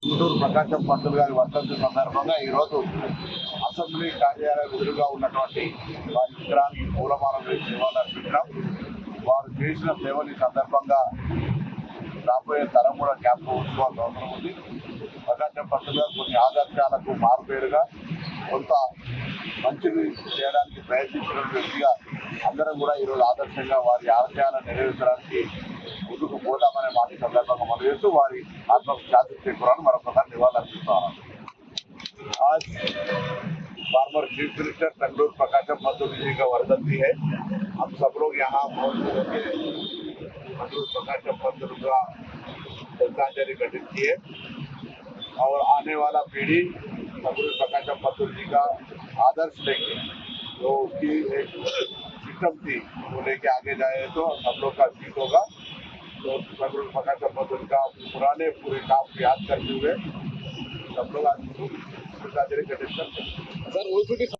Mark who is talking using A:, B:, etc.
A: గుంటూరు ప్రకాశం పంతులు గారి వర్ధంతి సందర్భంగా ఈరోజు అసెంబ్లీ కార్యాలయం ఎదురుగా ఉన్నటువంటి వారి విగ్రహానికి పూలమాల వేసి నివాళులర్పించడం, వారు చేసిన సేవల సందర్భంగా రాబోయే తరం కూడా జ్ఞాపకం ఉంచుకోవాల్సిన అవసరం ఉంది. ప్రకాశం పంతులు గారు కొన్ని ఆదర్శాలకు మారుపేరుగా కొంత మంచిని చేయడానికి ప్రయత్నించిన వ్యక్తిగా అందరం కూడా ఈరోజు ఆదర్శంగా వారి ఆశయాలను నెరవేర్చడానికి ముందుకు పోతామనే మాట సందర్భంగా మనం చేస్తూ వారి ఆత్మకు శాంతి చేకూరాలని మరొకసారి నివాళులర్పిస్తున్నాను. आज फॉर्मर चीफ मिनिस्टर तंगड़ूर प्रकाशम पंतुल जी का वर्धंती है। हम सब लोग यहाँ मौजूद होकर तंगड़ूर प्रकाशम पंतुल का श्रद्धांजलि घटित की है और आने वाला पीढ़ी तंगड़ूर प्रकाशम पंतुल जी का आदर्श लेके जो उसकी एक सिस्टम थी वो लेके आगे जाए तो सब लोग का जीत होगा। तो तंगड़ूर प्रकाशम पंतुल का पुराने पूरे काम को याद करते हुए सब लोग आज श्रद्धांजलि घटित करते हैं।